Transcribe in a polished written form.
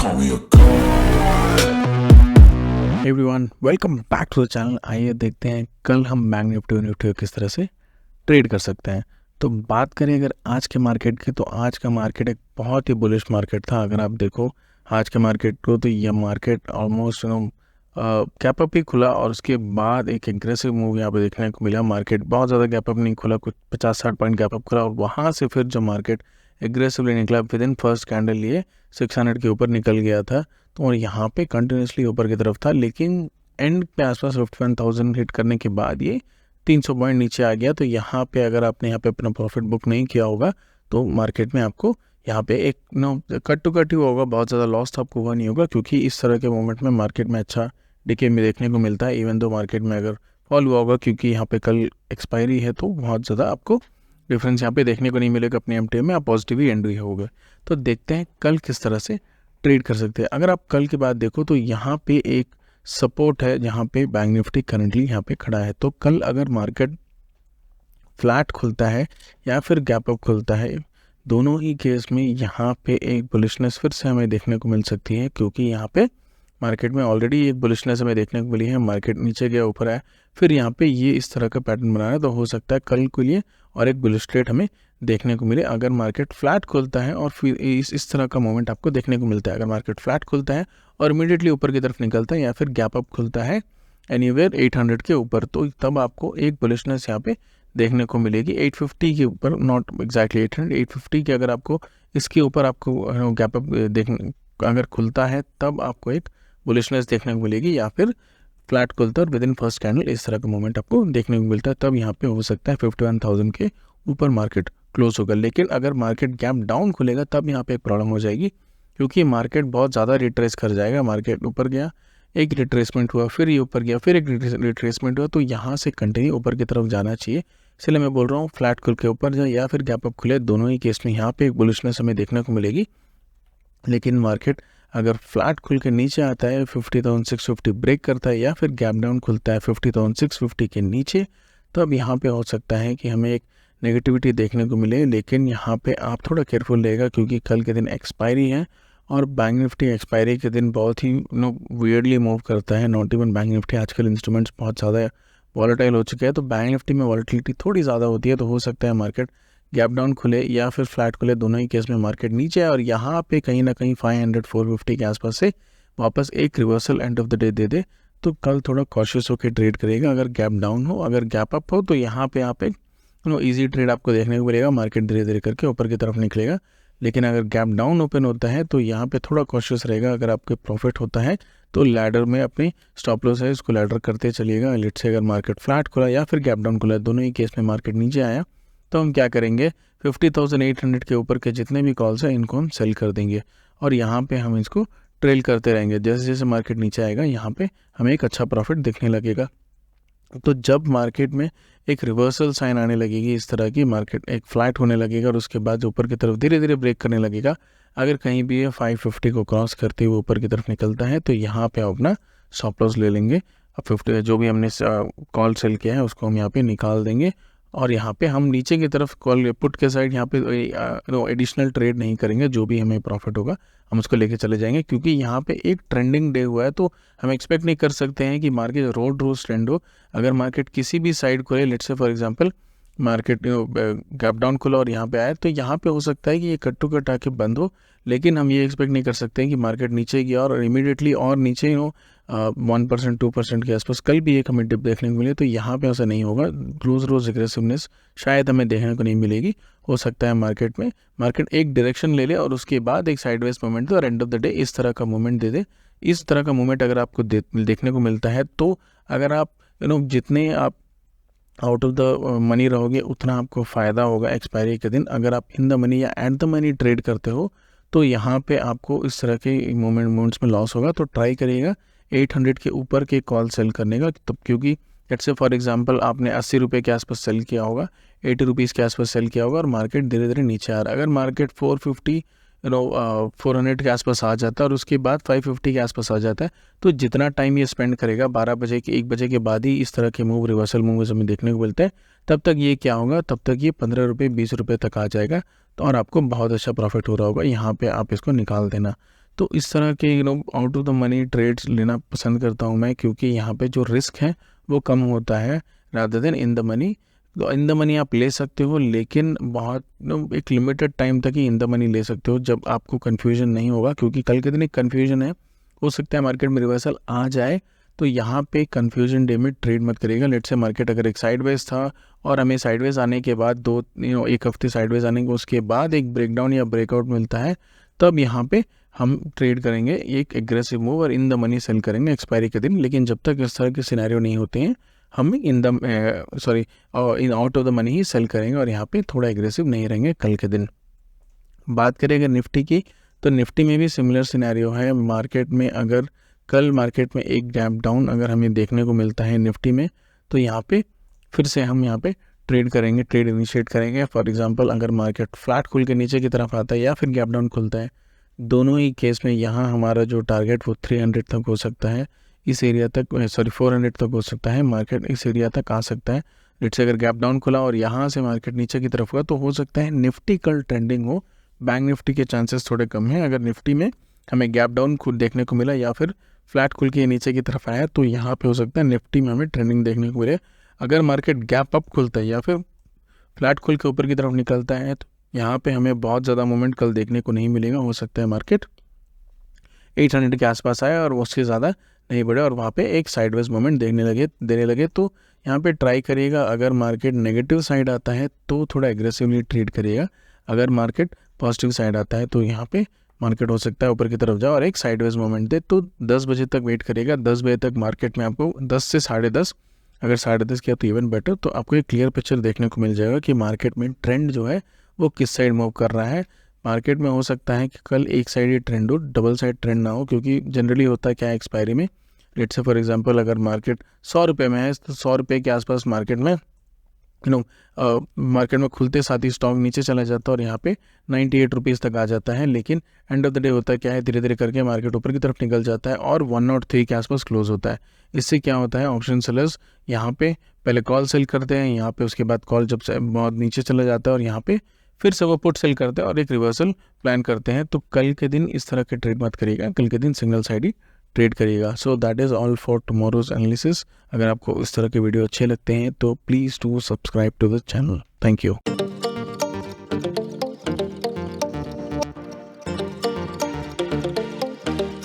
call me a god. Everyone welcome back to the channel. आइए देखते हैं कल हम बैंक निफ्टी और निफ्टी को किस तरह से ट्रेड कर सकते हैं। तो बात करें अगर आज के मार्केट की, तो आज का मार्केट एक बहुत ही बुलिश मार्केट था। अगर आप देखो आज के मार्केट को, तो यह मार्केट ऑलमोस्ट गैप अप ही खुला और उसके बाद एक एग्रेसिव मूव यहाँ पे देखने को मिला। मार्केट बहुत ज़्यादा गैप अप नहीं खुला, कुछ 50-60 पॉइंट गैप अप खुला और वहाँ से फिर जो मार्केट एग्रेसिवली निकला, विद इन फर्स्ट कैंडल लिए 600 के ऊपर निकल गया था। तो और यहाँ पे कंटिन्यूसली ऊपर की तरफ था, लेकिन एंड पे आसपास 51,000 हिट करने के बाद ये 300 पॉइंट नीचे आ गया। तो यहाँ पे अगर आपने यहाँ पे अपना प्रॉफिट बुक नहीं किया होगा, तो मार्केट में आपको यहाँ पे एक कट टू कट ही होगा, बहुत ज़्यादा लॉस तो आपको हुआ नहीं होगा, क्योंकि इस तरह के मोमेंट में मार्केट में अच्छा डिके में देखने को मिलता है। इवन दो मार्केट में अगर फॉल हुआ होगा, क्योंकि यहाँ पे कल एक्सपायरी है, तो बहुत ज़्यादा आपको डिफरेंस यहाँ पे देखने को नहीं मिलेगा। अपने एमटीएम में आप पॉजिटिव ही एंड हुए होगा। तो देखते हैं कल किस तरह से ट्रेड कर सकते हैं। अगर आप कल के बाद देखो, तो यहाँ पे एक सपोर्ट है जहाँ पे बैंक निफ्टी करंटली यहाँ पे खड़ा है। तो कल अगर मार्केट फ्लैट खुलता है या फिर गैप अप खुलता है, दोनों ही केस में यहाँ पे एक बुलिशनेस फिर से हमें देखने को मिल सकती है, क्योंकि यहाँ पे मार्केट में ऑलरेडी एक बुलिशनेस हमें देखने को मिली है। मार्केट नीचे गया, ऊपर आया, फिर यहाँ पे ये इस तरह का पैटर्न बना है। तो हो सकता है कल के लिए और एक बुलिश ट्रेड हमें देखने को मिले। अगर मार्केट फ्लैट खुलता है और फिर इस तरह का मोमेंट आपको देखने को मिलता है। अगर मार्केट फ्लैट खुलता है और इमीडिएटली ऊपर की तरफ निकलता है या फिर गैप अप खुलता है एनीवेयर 800 के ऊपर, तो तब आपको एक बुलिशनेस यहाँ पे देखने को मिलेगी 850 के ऊपर, नॉट एग्जैक्टली 800, 850 के अगर आपको इसके ऊपर आपको गैप अप देखने अगर खुलता है, तब आपको एक बुलिशनेस देखने को मिलेगी। या फिर फ्लैट खुलता है और विद इन फर्स्ट कैंडल इस तरह का मोमेंट आपको देखने को मिलता है, तब यहाँ पे हो सकता है 51,000 के ऊपर मार्केट क्लोज होगा। लेकिन अगर मार्केट गैप डाउन खुलेगा, तब यहाँ पे एक प्रॉब्लम हो जाएगी, क्योंकि मार्केट बहुत ज़्यादा रिट्रेस कर जाएगा। मार्केट ऊपर गया, एक रिट्रेसमेंट हुआ, फिर ये ऊपर गया, फिर एक रिट्रेसमेंट हुआ, तो यहाँ से कंटिन्यू ऊपर की तरफ जाना चाहिए। इसलिए मैं बोल रहा हूँ फ्लैट खुल के ऊपर जाए या फिर गैप अप खुले, दोनों ही केस में यहाँ पे एक बुलिशनेस हमें देखने को मिलेगी। लेकिन मार्केट अगर फ्लैट खुल के नीचे आता है, 50,650 ब्रेक करता है या फिर गैप डाउन खुलता है 50,650 के नीचे, तब यहाँ पे हो सकता है कि हमें एक नेगेटिविटी देखने को मिले। लेकिन यहाँ पे आप थोड़ा केयरफुल रहेगा, क्योंकि कल के दिन एक्सपायरी है और बैंक निफ्टी एक्सपायरी के दिन बहुत ही वियर्डली मूव करता है। नॉट इवन बैंक निफ्टी, आजकल इंस्ट्रूमेंट्स बहुत ज़्यादा वॉलेटाइल हो चुके हैं, तो बैंक निफ्टी में वॉलेटिलिटी थोड़ी ज़्यादा होती है। तो हो सकता है मार्केट गैप डाउन खुले या फिर फ्लैट खुले, दोनों ही केस में मार्केट नीचे है और यहाँ पे कहीं ना कहीं 500-450 के आसपास से वापस एक reversal end of the day दे दे। तो कल थोड़ा कॉशियस होकर ट्रेड करेगा। अगर गैप डाउन हो, अगर गैप अप हो, तो यहाँ पे आप एक ईजी ट्रेड आपको देखने को मिलेगा। मार्केट धीरे धीरे करके ऊपर की तरफ निकलेगा। लेकिन अगर गैप डाउन ओपन होता है, तो यहाँ पे थोड़ा कॉशियस रहेगा। अगर आपके प्रॉफिट होता है, तो लैडर में अपनी स्टॉप लॉस है उसको लैडर करते चलिएगा। लेट से अगर मार्केट फ्लैट खुला या फिर गैप डाउन खुला, दोनों ही केस में मार्केट नीचे आया, तो हम क्या करेंगे, 50,800 के ऊपर के जितने भी कॉल्स हैं इनको हम सेल कर देंगे और यहाँ पे हम इसको ट्रेल करते रहेंगे। जैसे जैसे मार्केट नीचे आएगा, यहाँ पे हमें एक अच्छा प्रॉफिट दिखने लगेगा। तो जब मार्केट में एक रिवर्सल साइन आने लगेगी, इस तरह की मार्केट एक फ्लैट होने लगेगा और उसके बाद ऊपर की तरफ धीरे धीरे ब्रेक करने लगेगा, अगर कहीं भी ये 550 को क्रॉस करते हुए ऊपर की तरफ निकलता है, तो यहाँ पे अपना स्टॉप लॉस ले लेंगे। अब 50 जो भी हमने कॉल सेल किया है उसको हम यहाँ पे निकाल देंगे और यहाँ पे हम नीचे की तरफ कॉल पुट के साइड यहाँ पे एडिशनल ट्रेड नहीं करेंगे। जो भी हमें प्रॉफिट होगा हम उसको लेके चले जाएंगे, क्योंकि यहाँ पे एक ट्रेंडिंग डे हुआ है, तो हम एक्सपेक्ट नहीं कर सकते हैं कि मार्केट रोज ट्रेंड हो। अगर मार्केट किसी भी साइड को है, let's say for example market gap down खुला और यहाँ पे आया, तो यहाँ पे हो सकता है कि ये कट टू कट आके बंद हो। लेकिन हम ये एक्सपेक्ट नहीं कर सकते हैं कि मार्केट नीचे गया और इमीडिएटली और नीचे 1% 2% के आसपास कल भी एक हमें डिप देखने को मिले। तो यहाँ पे ऐसा नहीं होगा। रोज़ एग्रेसिवनेस शायद हमें देखने को नहीं मिलेगी। हो सकता है मार्केट एक डायरेक्शन ले ले और उसके बाद एक साइडवेज मूवमेंट दे और एंड ऑफ द डे इस तरह का मूवमेंट दे दे। इस तरह का मूवमेंट अगर आपको देखने को मिलता है, तो अगर आप जितने आप आउट ऑफ द मनी रहोगे, उतना आपको फ़ायदा होगा एक्सपायरी के दिन। अगर आप इन द मनी या एट द मनी ट्रेड करते हो, तो यहाँ पे आपको इस तरह के मोमेंट्स में लॉस होगा। तो ट्राई करिएगा 800 के ऊपर के कॉल सेल करने का, तब क्योंकि लेट्स से फॉर एग्जांपल आपने 80 रुपये के आसपास सेल किया होगा, 80 रुपीज़ के आसपास सेल किया होगा और मार्केट धीरे धीरे नीचे आ रहा है। अगर मार्केट 450 400 के आसपास आ जाता है और उसके बाद 550 के आसपास आ जाता है, तो जितना टाइम ये स्पेंड करेगा 12 बजे के 1 बजे के बाद ही इस तरह के मूव रिवर्सल मूव हमें देखने को मिलते हैं। तब तक ये क्या होगा, तब तक ये 15 रुपये 20 रुपये तक आ जाएगा, तो और आपको बहुत अच्छा प्रॉफिट हो रहा होगा। यहाँ पे आप इसको निकाल देना। तो इस तरह के out of the money trades लेना पसंद करता हूँ मैं, क्योंकि यहाँ पे जो रिस्क है वो कम होता है rather then in the money. तो इन द मनी आप ले सकते हो, लेकिन बहुत एक लिमिटेड टाइम तक ही इन द मनी ले सकते हो, जब आपको कन्फ्यूजन नहीं होगा, क्योंकि कल के दिन एक कन्फ्यूजन है, हो सकता है मार्केट में रिवर्सल आ जाए। तो यहाँ पे कन्फ्यूजन डे में ट्रेड मत करिएगा। लेट से मार्केट अगर एक साइडवेज था और हमें साइडवेज आने के बाद एक हफ्ते साइडवेज आने के उसके बाद एक ब्रेकडाउन या ब्रेकआउट मिलता है, तब यहाँ पे हम ट्रेड करेंगे एक एग्रेसिव मूव और इन द मनी सेल करेंगे एक्सपायरी के दिन। लेकिन जब तक इस तरह के सिनेरियो नहीं होते हैं, हम इन आउट ऑफ द मनी ही सेल करेंगे और यहाँ पे थोड़ा एग्रेसिव नहीं रहेंगे कल के दिन। बात करें अगर निफ्टी की, तो निफ्टी में भी सिमिलर सिनेरियो है। मार्केट में अगर कल मार्केट में एक गैप डाउन अगर हमें देखने को मिलता है निफ्टी में, तो यहाँ पे फिर से हम यहाँ पे ट्रेड करेंगे, ट्रेड इनिशिएट करेंगे। फॉर एग्जांपल अगर मार्केट फ्लैट खुल के नीचे की तरफ आता है या फिर गैप डाउन खुलता है, दोनों ही केस में यहाँ हमारा जो टारगेट वो 300 तक हो सकता है, इस एरिया तक 400 तक हो सकता है, मार्केट इस एरिया तक आ सकता है। लेट्स से अगर गैप डाउन खुला और यहाँ से मार्केट नीचे की तरफ हुआ, तो हो सकता है निफ्टी कल ट्रेंडिंग हो। बैंक निफ्टी के चांसेस थोड़े कम हैं। अगर निफ्टी में हमें गैप डाउन खुद देखने को मिला या फिर फ्लैट खुल के नीचे की तरफ आया, तो यहाँ पे हो सकता है निफ्टी में हमें ट्रेंडिंग देखने को मिले। अगर मार्केट गैप अप खुलता है या फिर फ्लैट खुल के ऊपर की तरफ निकलता है, तो यहाँ पे हमें बहुत ज़्यादा मूवमेंट कल देखने को नहीं मिलेगा। हो सकता है मार्केट 800 के आसपास आए और उससे ज़्यादा नहीं बढ़े और वहाँ पे एक साइडवेज मूवमेंट देने लगे। तो यहाँ पे ट्राई करिएगा, अगर मार्केट नेगेटिव साइड आता है तो थोड़ा एग्रेसिवली ट्रेड करिएगा। अगर मार्केट पॉजिटिव साइड आता है तो यहाँ पे मार्केट हो सकता है ऊपर की तरफ जाए और एक साइडवेज मूवमेंट दे। तो 10 बजे तक वेट करिएगा। 10 बजे तक मार्केट में आपको 10 से 10:30, अगर 10:30 किया तो इवन बेटर, तो आपको एक क्लियर पिक्चर देखने को मिल जाएगा कि मार्केट में ट्रेंड जो है वो किस साइड मूव कर रहा है। मार्केट में हो सकता है कि कल एक साइड ही ट्रेंड हो, डबल साइड ट्रेंड ना हो, क्योंकि जनरली होता है क्या है एक्सपायरी में, लेट्स से फॉर एग्जांपल अगर मार्केट 100 रुपये में है, तो 100 रुपये के आसपास मार्केट में मार्केट में खुलते साथ ही स्टॉक नीचे चला जाता है और यहाँ पे 98 रुपीज़ तक आ जाता है। लेकिन एंड ऑफ द डे होता है क्या है, धीरे धीरे करके मार्केट ऊपर की तरफ निकल जाता है और 103 के आसपास क्लोज होता है। इससे क्या होता है, ऑप्शन सेलर्स यहाँ पे पहले कॉल सेल करते हैं, यहाँ पे उसके बाद कॉल जब से बहुत नीचे चला जाता है और यहाँ पे फिर से वो पुट सेल करते हैं और एक रिवर्सल प्लान करते हैं। तो कल के दिन इस तरह के ट्रेड मत करिएगा, कल के दिन सिंगल साइड ही ट्रेड करिएगा। So that is all for tomorrow's analysis. अगर आपको इस तरह के वीडियो अच्छे लगते हैं तो please do subscribe to the channel. Thank you.